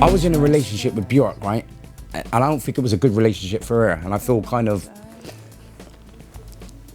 I was in a relationship with Björk, right? And I don't think it was a good relationship for her. And I feel kind of,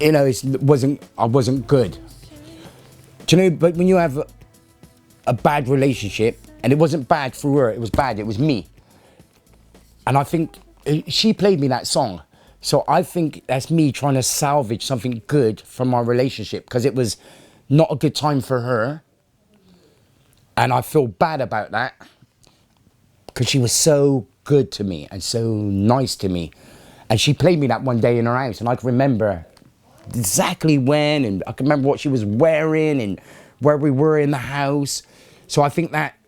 you know, I wasn't good. Do you know, but when you have a bad relationship, and it wasn't bad for her, it was bad, it was me. And I think she played me that song. So I think that's me trying to salvage something good from our relationship, because it was not a good time for her. And I feel bad about that, because she was so good to me and so nice to me. And she played me that one day in her house, and I can remember exactly when, and I can remember what she was wearing and where we were in the house. So I think that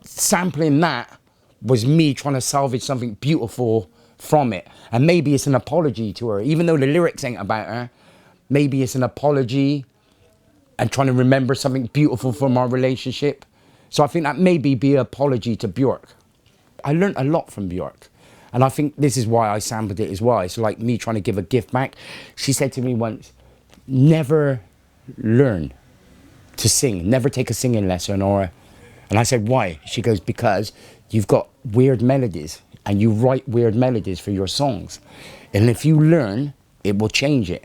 sampling that was me trying to salvage something beautiful from it. And maybe it's an apology to her, even though the lyrics ain't about her. Maybe it's an apology and trying to remember something beautiful from our relationship. So I think that maybe be an apology to Björk. I learned a lot from Björk. And I think this is why I sampled it as well. It's like me trying to give a gift back. She said to me once, never learn to sing, never take a singing lesson. And I said, why? She goes, because you've got weird melodies and you write weird melodies for your songs. And if you learn, it will change it.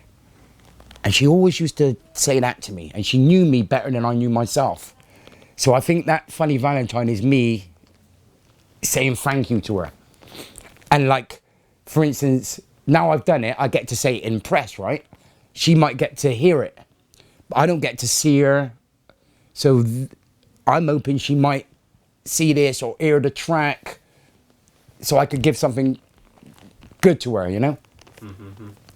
And she always used to say that to me. And she knew me better than I knew myself. So I think that Funny Valentine is me saying thank you to her. And like, for instance, now I've done it, I get to say it in press, right? She might get to hear it, but I don't get to see her. So I'm hoping she might see this or hear the track, so I could give something good to her, you know?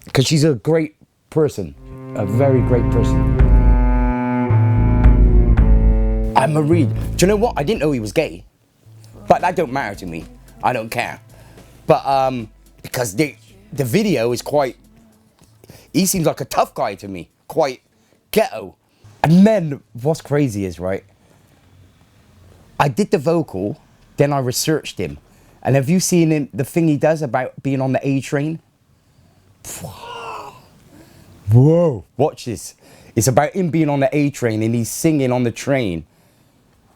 Because she's a great person, a very great person. I'm a read. Do you know what? I didn't know he was gay, but that don't matter to me. I don't care. But because the video is quite, he seems like a tough guy to me, quite ghetto. And then what's crazy is, right, I did the vocal, then I researched him. And have you seen him, the thing he does about being on the A train? Whoa, watch this. It's about him being on the A train and he's singing on the train.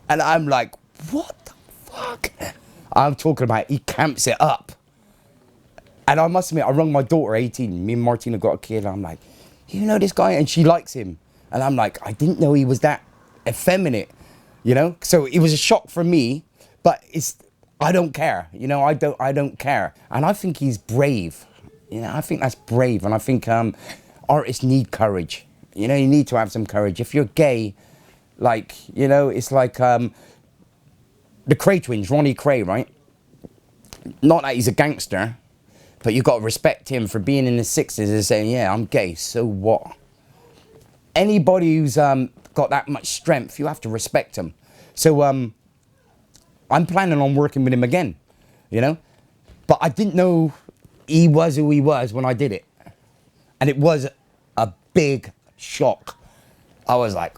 And I'm like, what the fuck? I'm talking about he camps it up. And I must admit, I rung my daughter, 18. Me and Martina got a kid. And I'm like, you know this guy? And she likes him. And I'm like, I didn't know he was that effeminate, you know? So it was a shock for me, but I don't care. You know, I don't care. And I think he's brave. You know, I think that's brave. And I think artists need courage. You know, you need to have some courage. If you're gay, like, you know, it's like the Cray twins, Ronnie Cray, right? Not that he's a gangster, but you've got to respect him for being in the 60s and saying, yeah, I'm gay, so what? Anybody who's got that much strength, you have to respect him. So I'm planning on working with him again, you know? But I didn't know he was who he was when I did it. And it was a big shock. I was like,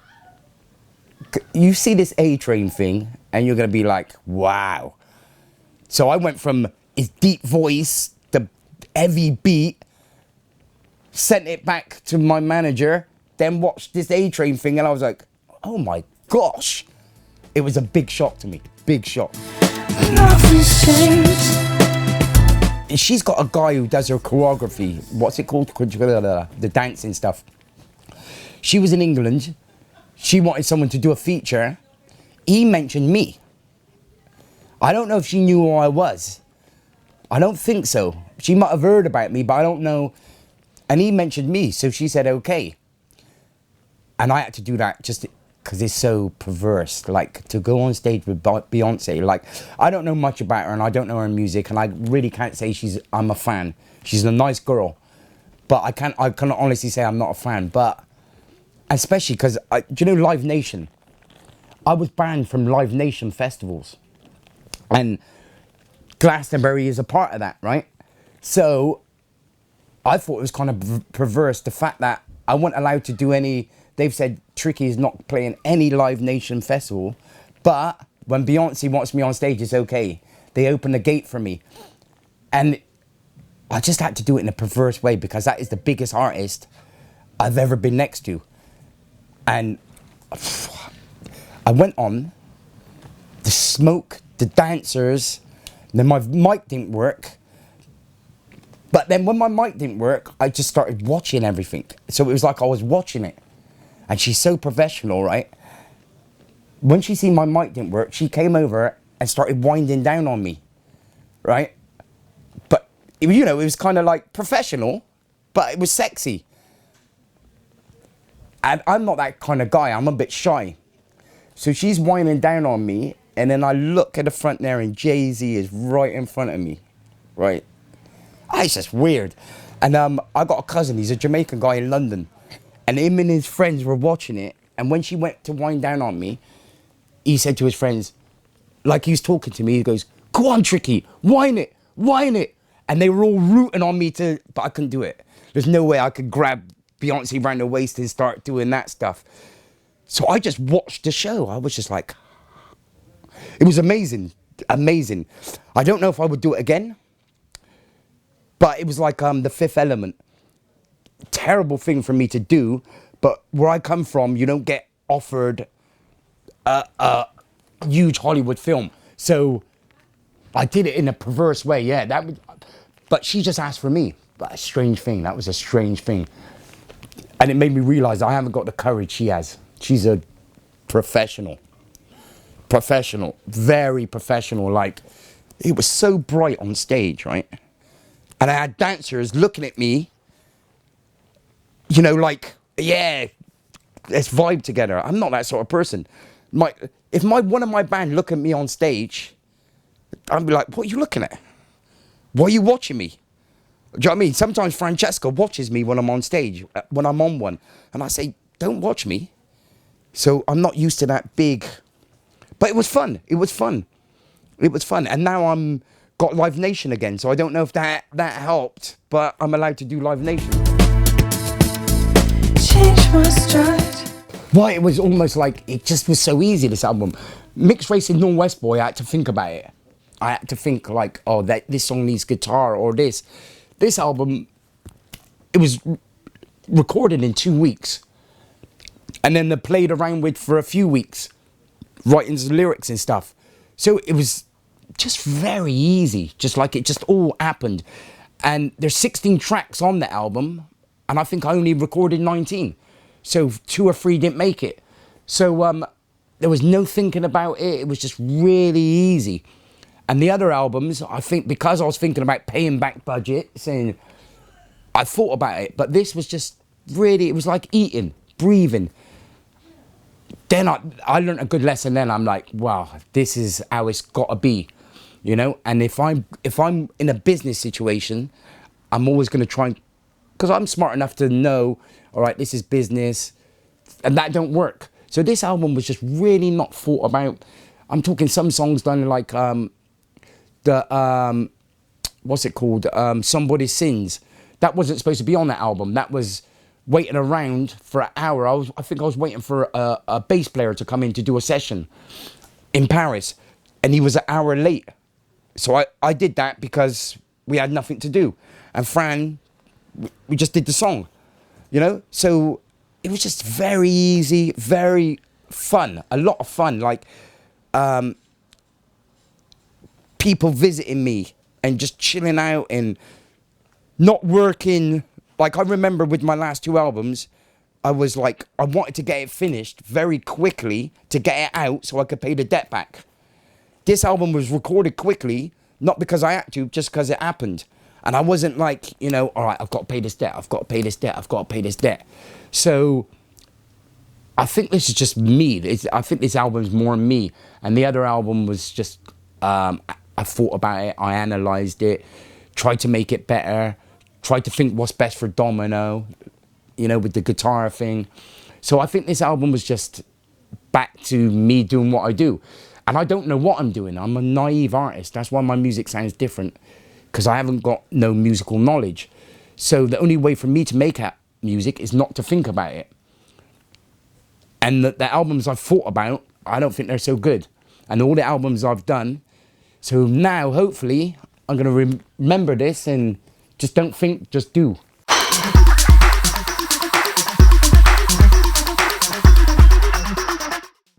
you see this A-Train thing, and you're going to be like, wow. So I went from his deep voice, the heavy beat, sent it back to my manager, then watched this A-Train thing, and I was like, oh my gosh. It was a big shock to me, big shock. She's got a guy who does her choreography. What's it called? The dancing stuff. She was in England. She wanted someone to do a feature. He mentioned me. I don't know if she knew who I was. I don't think so. She might have heard about me, but I don't know. And he mentioned me, so she said, okay. And I had to do that just because it's so perverse. Like, to go on stage with Beyonce, like, I don't know much about her and I don't know her music, and I really can't say I'm a fan. She's a nice girl, but I can honestly say I'm not a fan. But especially because, do you know Live Nation? I was banned from Live Nation festivals. And Glastonbury is a part of that, right? So I thought it was kind of perverse, the fact that I wasn't allowed to do any. They've said Tricky is not playing any Live Nation festival, but when Beyonce wants me on stage, it's okay. They open the gate for me. And I just had to do it in a perverse way, because that is the biggest artist I've ever been next to. And I went on, the smoke, the dancers. Then my mic didn't work. But then when my mic didn't work, I just started watching everything. So it was like I was watching it. And she's so professional, right? When she seen my mic didn't work, she came over and started winding down on me, right? But, you know, it was kind of like professional, but it was sexy. And I'm not that kind of guy. I'm a bit shy. So she's winding down on me, and then I look at the front there, and Jay-Z is right in front of me, right? It's just weird. And I got a cousin, he's a Jamaican guy in London. And him and his friends were watching it. And when she went to wind down on me, he said to his friends, like he was talking to me, he goes, "Go on, Tricky, whine it, whine it." And they were all rooting on me but I couldn't do it. There's no way I could grab Beyonce around the waist and start doing that stuff. So I just watched the show. I was just like, it was amazing, amazing. I don't know if I would do it again. But it was like The Fifth Element. Terrible thing for me to do, but where I come from, you don't get offered a huge Hollywood film. So I did it in a perverse way, yeah. But she just asked for me. But a strange thing, that was a strange thing. And it made me realize I haven't got the courage she has. She's a professional. Professional, very professional. Like, it was so bright on stage, right? And I had dancers looking at me, you know, like, yeah, let's vibe together. I'm not that sort of person. If one of my band look at me on stage, I'd be like, what are you looking at? Why are you watching me? Do you know what I mean? Sometimes Francesca watches me when I'm on stage, when I'm on one. And I say, don't watch me. So I'm not used to that big. But it was fun. It was fun. It was fun. And now I'm got Live Nation again, so I don't know if that helped, but I'm allowed to do Live Nation. Change my stride. Well, it was almost like it just was so easy, this album. Mixed Race and Northwest Boy, I had to think about it. I had to think like, oh, this song needs guitar or this. This album, it was recorded in 2 weeks. And then they played around with for a few weeks, writing the lyrics and stuff. So it was just very easy, just like it just all happened. And there's 16 tracks on the album, and I think I only recorded 19. So 2 or 3 didn't make it. So there was no thinking about it. It was just really easy. And the other albums, I think because I was thinking about paying back budgets, and I thought about it, but this was just really, it was like eating, breathing. Then I learned a good lesson then. I'm like, wow, this is how it's got to be, you know? And if I'm in a business situation, I'm always going to try, because I'm smart enough to know, all right, this is business, and that don't work. So this album was just really not thought about. I'm talking some songs done like what's it called? Somebody's Sins. That wasn't supposed to be on that album. That was waiting around for an hour. I think I was waiting for a bass player to come in to do a session in Paris, and he was an hour late. So I did that because we had nothing to do. And Fran, we just did the song, you know? So it was just very easy, very fun, a lot of fun. Like people visiting me and just chilling out and not working. Like, I remember with my last 2 albums, I was like, I wanted to get it finished very quickly to get it out so I could pay the debt back. This album was recorded quickly, not because I had to, just because it happened. And I wasn't like, you know, all right, I've got to pay this debt, I've got to pay this debt, I've got to pay this debt. So I think this is just me. I think this album's more me. And the other album was just, I thought about it, I analysed it, tried to make it better, tried to think what's best for Domino, you know, with the guitar thing. So I think this album was just back to me doing what I do. And I don't know what I'm doing. I'm a naive artist. That's why my music sounds different, because I haven't got no musical knowledge. So the only way for me to make music is not to think about it. And the albums I've thought about, I don't think they're so good. And all the albums I've done. So now, hopefully, I'm going to remember this and just don't think, just do.